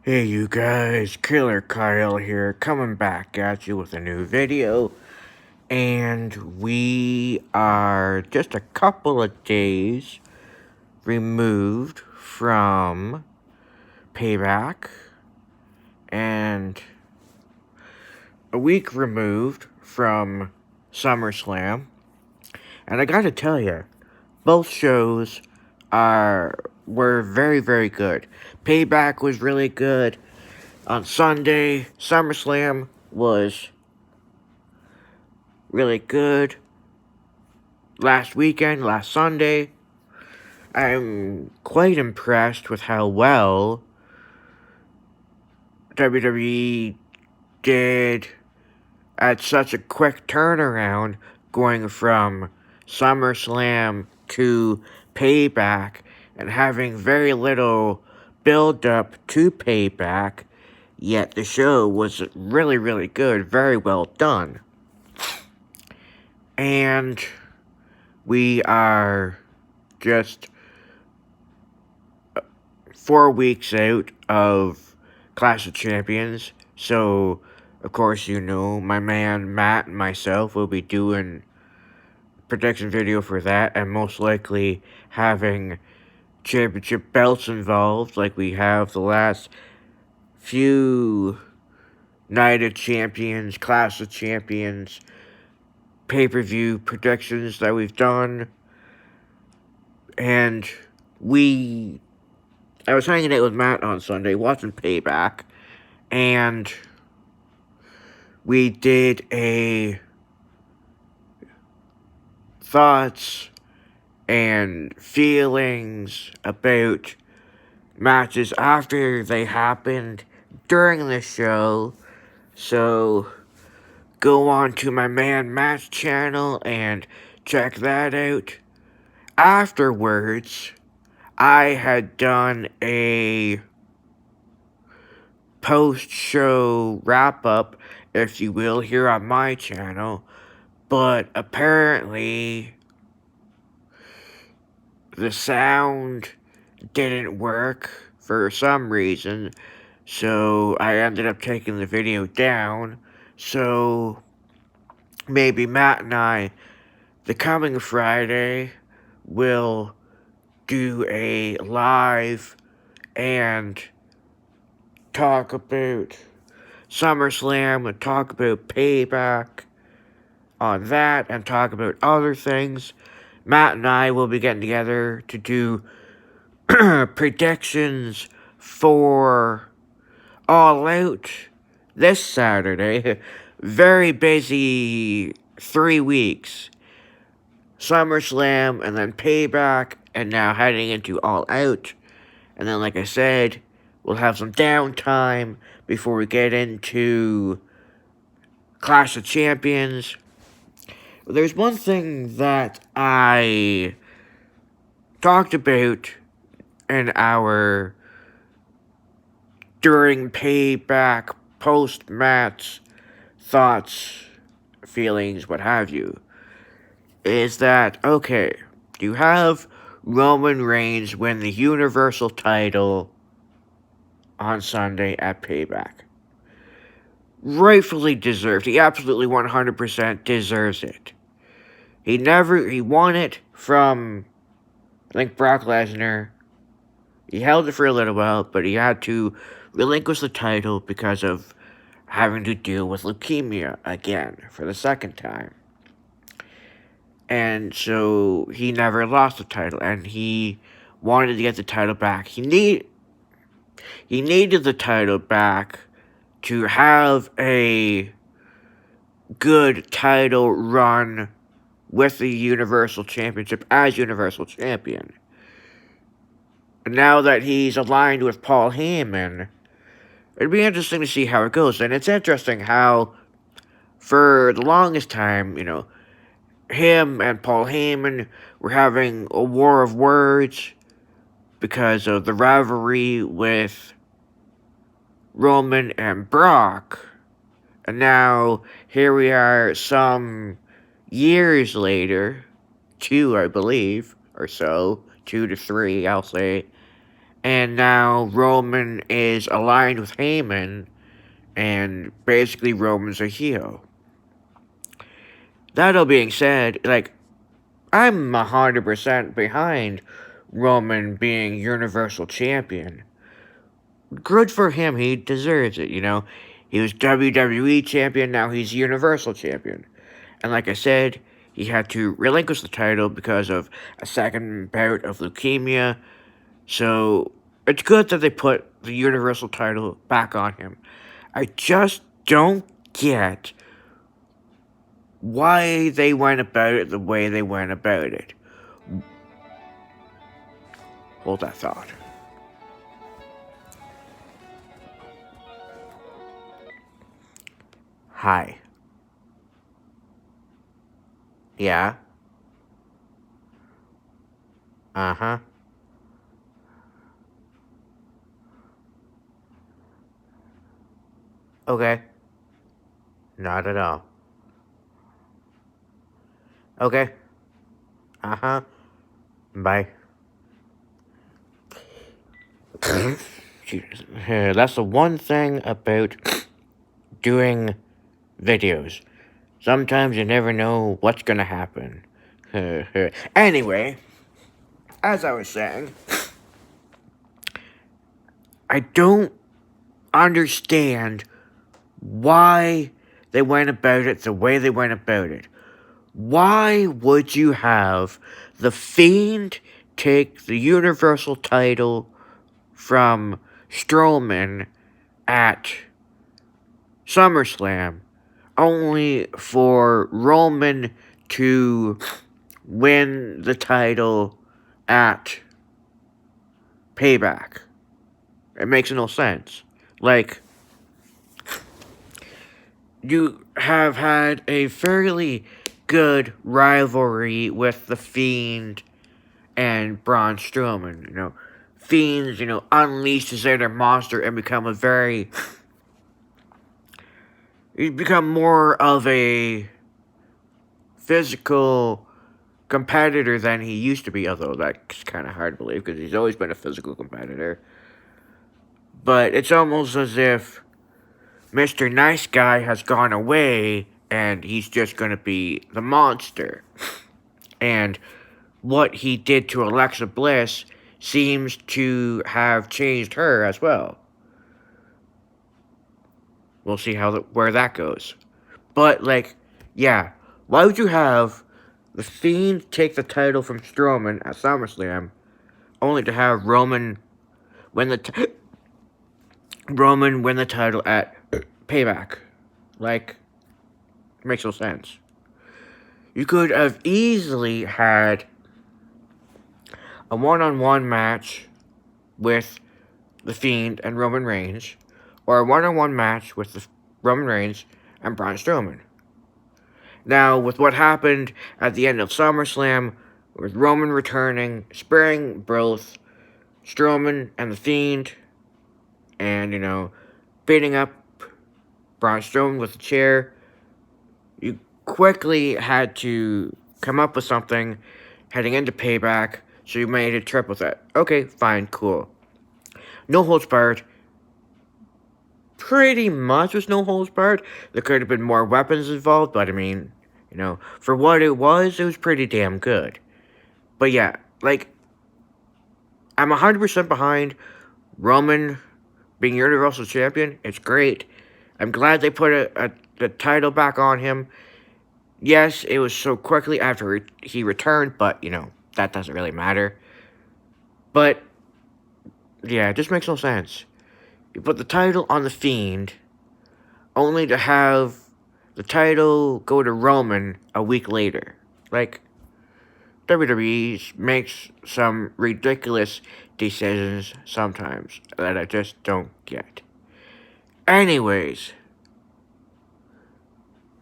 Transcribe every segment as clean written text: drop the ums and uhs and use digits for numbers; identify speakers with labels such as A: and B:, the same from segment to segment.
A: Hey you guys, Killer Kyle here, coming back at you with a new video. And we are just a couple of days removed from Payback, and a week removed from SummerSlam. And I gotta tell you, both shows were very, very good. Payback was really good. On Sunday, SummerSlam was really good. Last Sunday, I'm quite impressed with how well WWE did at such a quick turnaround, going from SummerSlam to Payback and having very little build up to Payback, yet the show was really, really good, very well done. And we are just 4 weeks out of Clash of Champions, so of course my man Matt and myself will be doing prediction video for that, and most likely having championship belts involved like we have the last few Night of Champions, Clash of Champions, pay-per-view predictions that we've done. And I was hanging out with Matt on Sunday watching Payback, and we did a thoughts and feelings about matches after they happened during the show. So go on to my man Matt's channel and check that out. Afterwards, I had done a post-show wrap-up, if you will, here on my channel, but apparently the sound didn't work for some reason, so I ended up taking the video down. So maybe Matt and I, the coming Friday, will do a live and talk about SummerSlam and talk about Payback on that and talk about other things. Matt and I will be getting together to do predictions for All Out this Saturday. Very busy 3 weeks. SummerSlam and then Payback, and now heading into All Out. And then, like I said, we'll have some downtime before we get into Clash of Champions. There's one thing that I talked about in our during Payback, post Matt's thoughts, feelings, what have you, is that, okay, you have Roman Reigns win the Universal title on Sunday at Payback. Rightfully deserved. He absolutely 100% deserves it. He won it from, I think, Brock Lesnar. He held it for a little while, but he had to relinquish the title because of having to deal with leukemia again for the second time. And so he never lost the title, and he wanted to get the title back. He needed the title back to have a good title run with the Universal Championship as Universal Champion. Now that he's aligned with Paul Heyman, it'd be interesting to see how it goes. And it's interesting how, for the longest time, him and Paul Heyman were having a war of words because of the rivalry with Roman and Brock. And now, here we are some years later, 2, I believe, or so, 2 to 3, I'll say, And now Roman is aligned with Heyman, and basically Roman's a heel. That all being said, like, I'm 100% behind Roman being Universal Champion. Good for him, he deserves it, you know? He was WWE Champion, now he's Universal Champion. And like I said, he had to relinquish the title because of a second bout of leukemia. So it's good that they put the Universal title back on him. I just don't get why they went about it the way they went about it. Hold that thought. Hi. Yeah? Uh-huh. Okay. Not at all. Okay. Uh-huh. Bye. That's the one thing about doing videos. Sometimes you never know what's gonna happen. Anyway, as I was saying, I don't understand why they went about it the way they went about it. Why would you have The Fiend take the Universal title from Strowman at SummerSlam, only for Roman to win the title at Payback? It makes no sense. Like, you have had a fairly good rivalry with The Fiend and Braun Strowman. You know, Fiends, unleash his inner monster and become a very. He's become more of a physical competitor than he used to be, although that's kind of hard to believe because he's always been a physical competitor. But it's almost as if Mr. Nice Guy has gone away and he's just going to be the monster. And what he did to Alexa Bliss seems to have changed her as well. We'll see where that goes. But, yeah, why would you have The Fiend take the title from Strowman at SummerSlam, only to have Roman win the title at Payback? Makes no sense. You could have easily had a one-on-one match with The Fiend and Roman Reigns, or a one-on-one match with Roman Reigns and Braun Strowman. Now, with what happened at the end of SummerSlam, with Roman returning, sparing both Strowman and The Fiend, and, beating up Braun Strowman with a chair, you quickly had to come up with something heading into Payback, so you made a triple threat. Okay, fine, cool. No holds barred. Pretty much was no holds barred. There could have been more weapons involved, but I mean, for what it was pretty damn good. But yeah, I'm 100% behind Roman being Universal Champion. It's great. I'm glad they put the title back on him. Yes, it was so quickly after he returned, but, that doesn't really matter. But, yeah, it just makes no sense. You put the title on The Fiend, only to have the title go to Roman a week later. WWE makes some ridiculous decisions sometimes that I just don't get. Anyways,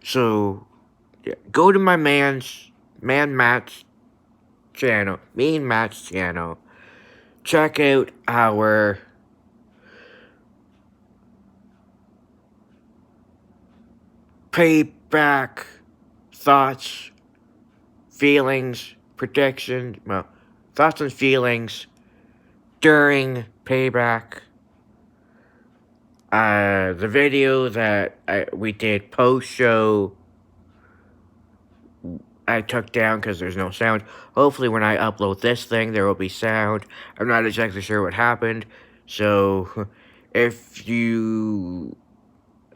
A: so yeah, go to my Man Matt's channel, me and Matt's channel. Check out our Payback thoughts, feelings, predictions, thoughts and feelings during Payback. The video that we did post-show, I took down because there's no sound. Hopefully when I upload this thing, there will be sound. I'm not exactly sure what happened. So, if you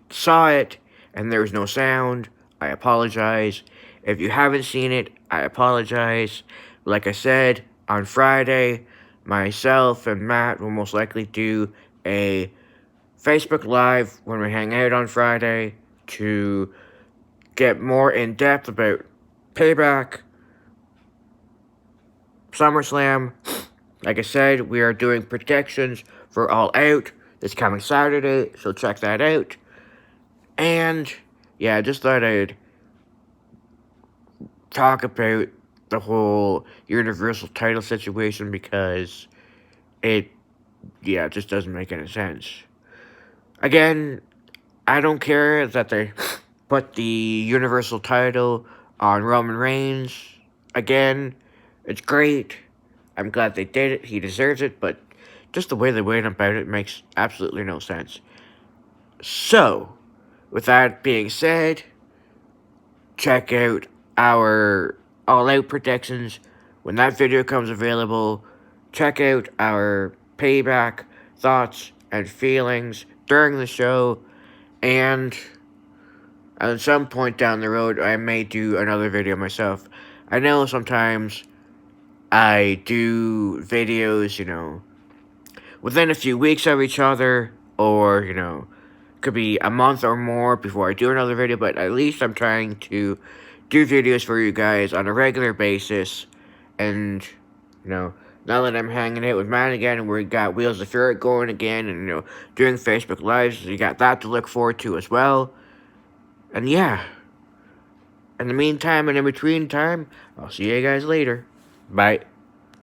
A: saw it and there was no sound, I apologize. If you haven't seen it, I apologize. Like I said, on Friday, myself and Matt will most likely do a Facebook Live when we hang out on Friday to get more in depth about Payback, SummerSlam. Like I said, we are doing predictions for All Out this coming Saturday, so check that out. And yeah, I just thought I'd talk about the whole Universal title situation because it just doesn't make any sense. Again, I don't care that they put the Universal title on Roman Reigns. Again, it's great. I'm glad they did it. He deserves it, but just the way they went about it makes absolutely no sense. So, with that being said, check out our All Out predictions when that video comes available. Check out our Payback thoughts and feelings during the show, and at some point down the road, I may do another video myself. I know sometimes I do videos, within a few weeks of each other, or, could be a month or more before I do another video, but at least I'm trying to do videos for you guys on a regular basis, and, now that I'm hanging out with Matt again, and we got Wheels of Fury going again, and, doing Facebook Lives, so you got that to look forward to as well. And yeah, in the meantime and in between time, I'll see you guys later. Bye.